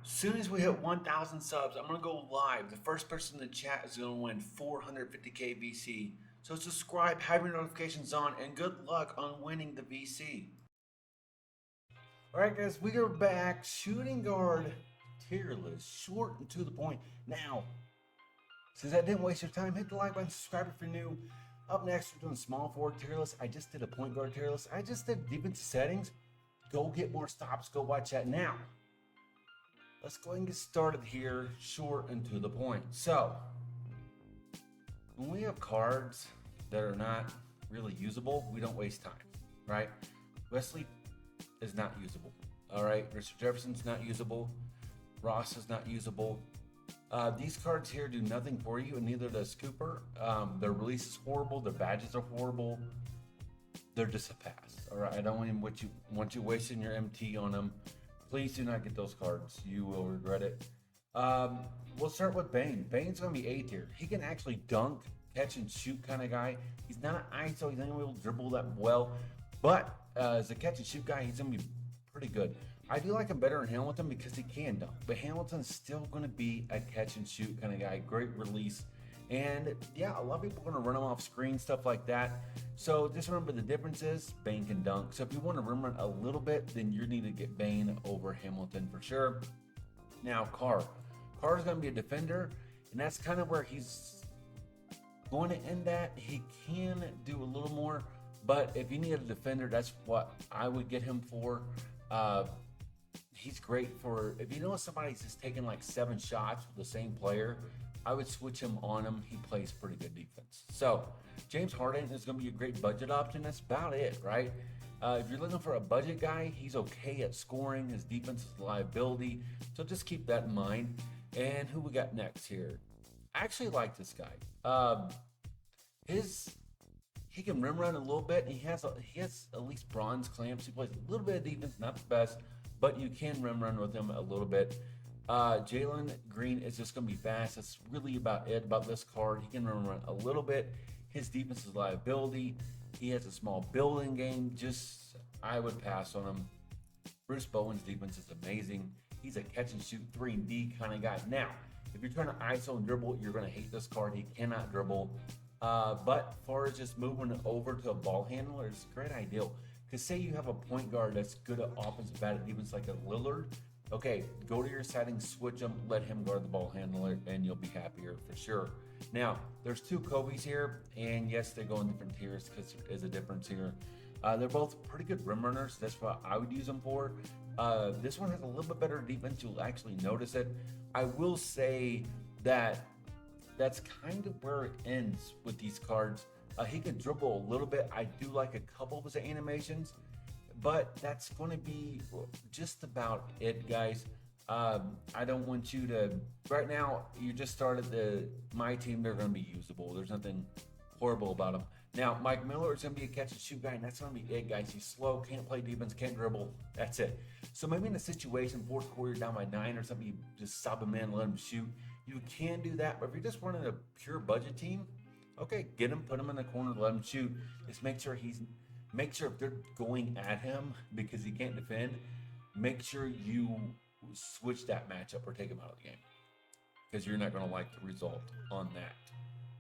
Soon as we hit 1,000 subs, I'm gonna go live. The first person in the chat is gonna win 450k VC. So subscribe, have your notifications on, and good luck on winning the VC. All right, guys, we are back. Shooting guard, tier list, short and to the point. Now, since I didn't waste your time, hit the like button, subscribe if you're new. Up next, we're doing small forward tier list. I just did a point guard tier list. I just did defensive settings. Go get more stops. Go watch that now. Let's go ahead and get started here, short and to the point. So, when we have cards that are not really usable, we don't waste time, right? Wesley is not usable. All right, Richard Jefferson's not usable. Ross is not usable. These cards here do nothing for you, and neither does Cooper. Their release is horrible. Their badges are horrible. They're just a pass. All right, I don't even want you wasting your MT on them. Please do not get those cards. You will regret it. We'll start with Bane. Bane's going to be A tier. He can actually dunk, catch, and shoot kind of guy. He's not an ISO. He's not going to be able to dribble that well. But as a catch and shoot guy, he's going to be pretty good. I do like him better in Hamilton because he can dunk. But Hamilton's still going to be a catch and shoot kind of guy. Great release. And yeah, a lot of people are going to run him off screen, stuff like that. So just remember the difference is Bane can dunk. So if you want to rim run a little bit, then you need to get Bane over Hamilton for sure. Now, Carr is going to be a defender, and that's kind of where he's going to end at. He can do a little more, but if you need a defender, that's what I would get him for. He's great for if you know somebody's just taking like 7 shots with the same player. I would switch him on him. He plays pretty good defense. So James Harden is going to be a great budget option. That's about it, right? If you're looking for a budget guy, he's okay at scoring. His defense is a liability. So just keep that in mind. And who we got next here? I actually like this guy. He can rim run a little bit. He has at least bronze clamps. He plays a little bit of defense, not the best, but you can rim run with him a little bit. Jalen Green is just going to be fast. That's really about it about this card. He can run a little bit. His defense is liability. He has a small building game. Just I would pass on him. Bruce Bowen's defense is amazing. He's a catch and shoot 3 and D kind of guy. Now, if you're trying to ISO and dribble, you're going to hate this card. He cannot dribble. But as far as just moving over to a ball handler, it's a great ideal. Because say you have a point guard that's good at offense, bad at defense, like a Lillard. Okay, go to your settings, switch them, let him guard the ball handler, and you'll be happier for sure. Now, there's 2 Kobe's here, and yes, they go in different tiers because there is a difference here. They're both pretty good rim runners. That's what I would use them for. This one has a little bit better defense. You'll actually notice it. I will say that that's kind of where it ends with these cards. He can dribble a little bit. I do like a couple of his animations, but that's going to be just about it, guys. I don't want you to. Right now, you just started my team. They're going to be usable. There's nothing horrible about them. Now, Mike Miller is going to be a catch and shoot guy, and that's going to be it, guys. He's slow, can't play defense, can't dribble. That's it. So maybe in a situation, fourth quarter, you're down by 9 or something, you just sub him in, let him shoot. You can do that, but if you're just running a pure budget team, okay, get him, put him in the corner, let him shoot. Just make sure if they're going at him because he can't defend, make sure you switch that matchup or take him out of the game because you're not going to like the result on that.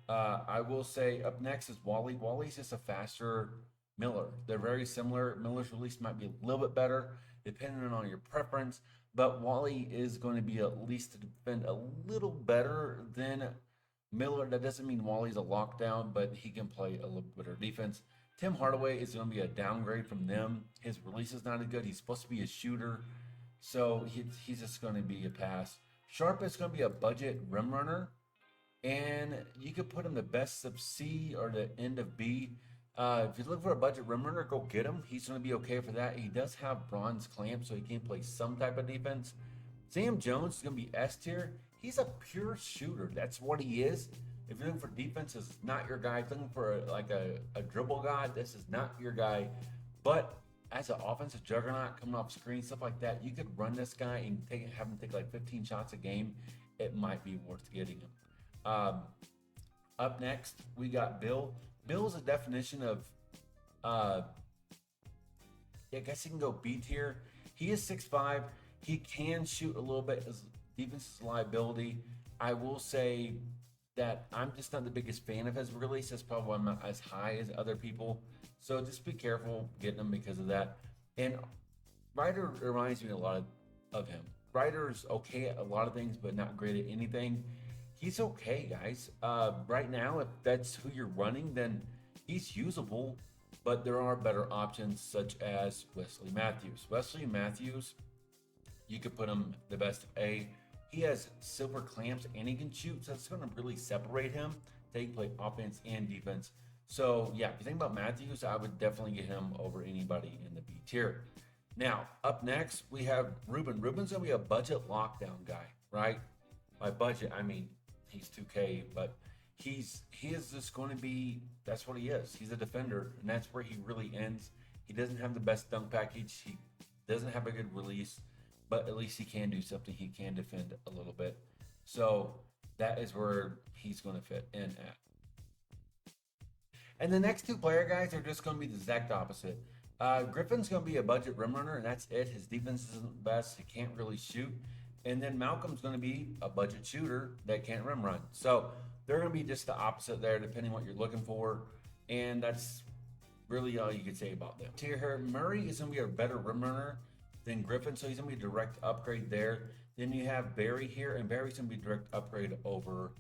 I will say up next is Wally. Wally's just a faster Miller. They're very similar. Miller's release might be a little bit better depending on your preference, but Wally is going to be at least to defend a little better than Miller. That doesn't mean Wally's a lockdown, but he can play a little better defense. Tim Hardaway is going to be a downgrade from them. His release is not as good. He's supposed to be a shooter, so he's just going to be a pass. Sharp is going to be a budget rim runner, and you could put him the best of C or the end of B. If you're looking for a budget rim runner, go get him. He's going to be okay for that. He does have bronze clamp, so he can play some type of defense. Sam Jones is going to be S tier. He's a pure shooter. That's what he is. If you're looking for defense, is not your guy. If you're looking for a dribble guy, this is not your guy. But as an offensive juggernaut coming off screen, stuff like that, you could run this guy and have him take like 15 shots a game. It might be worth getting him. Up next, we got Bill. Bill is a definition of, I guess he can go B tier. He is 6'5". He can shoot a little bit. His defense is a liability. I will say that I'm just not the biggest fan of his release. That's probably why I'm not as high as other people. So just be careful getting him because of that. And Ryder reminds me a lot of him. Ryder's okay at a lot of things, but not great at anything. He's okay, guys. Right now, if that's who you're running, then he's usable. But there are better options, such as Wesley Matthews. Wesley Matthews, you could put him the best of A. He has silver clamps and he can shoot, so that's going to really separate him. They play offense and defense. So yeah, if you think about Matthews, I would definitely get him over anybody in the B tier. Now, up next, we have Ruben. Ruben's going to be a budget lockdown guy, right? By budget, I mean he's 2K, but he is just going to be, that's what he is. He's a defender, and that's where he really ends. He doesn't have the best dunk package. He doesn't have a good release, but at least he can do something. He can defend a little bit. So that is where he's going to fit in at. And the next two player guys are just going to be the exact opposite. Griffin's going to be a budget rim runner, and that's it. His defense isn't the best. He can't really shoot. And then Malcolm's going to be a budget shooter that can't rim run. So they're going to be just the opposite there, depending what you're looking for. And that's really all you could say about them. Here, Murray is going to be a better rim runner than Griffin, so he's going to be a direct upgrade there. Then you have Barry here, and Barry's going to be a direct upgrade over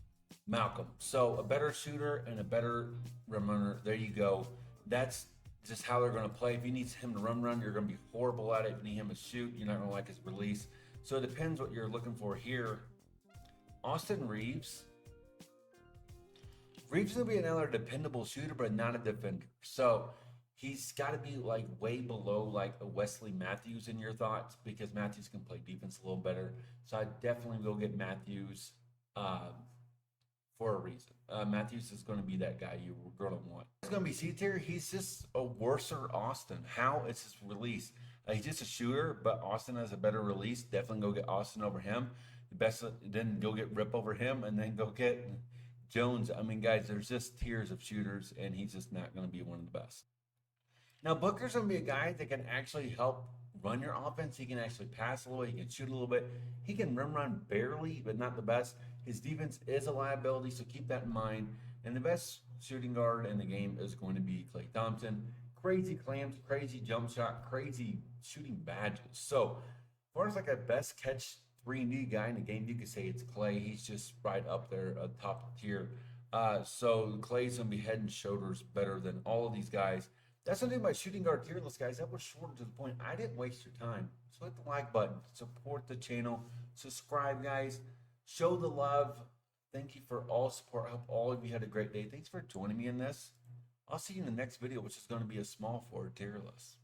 Malcolm. So a better shooter and a better rim runner. There you go. That's just how they're going to play. If you need him to run, you're going to be horrible at it. If you need him to shoot, you're not going to like his release. So it depends what you're looking for here. Austin Reeves. Reeves is going to be another dependable shooter, but not a defender. So he's got to be like way below like a Wesley Matthews in your thoughts, because Matthews can play defense a little better. So I definitely will get Matthews for a reason. Matthews is going to be that guy you're going to want. It's going to be C tier. He's just a worser Austin. How? It's his release. He's just a shooter, but Austin has a better release. Definitely go get Austin over him. The best, then go get Rip over him, and then go get Jones. I mean, guys, there's just tiers of shooters, and he's just not going to be one of the best. Now, Booker's going to be a guy that can actually help run your offense. He can actually pass a little bit. He can shoot a little bit. He can rim run barely, but not the best. His defense is a liability, so keep that in mind. And the best shooting guard in the game is going to be Klay Thompson. Crazy clamps, crazy jump shot, crazy shooting badges. So, as far as like a best catch 3D guy in the game, you could say it's Klay. He's just right up there, top tier. So Klay's going to be head and shoulders better than all of these guys. That's something about shooting guard tier list, guys. That was short to the point. I didn't waste your time. So hit the like button. Support the channel. Subscribe, guys. Show the love. Thank you for all support. I hope all of you had a great day. Thanks for joining me in this. I'll see you in the next video, which is going to be a small forward tier list.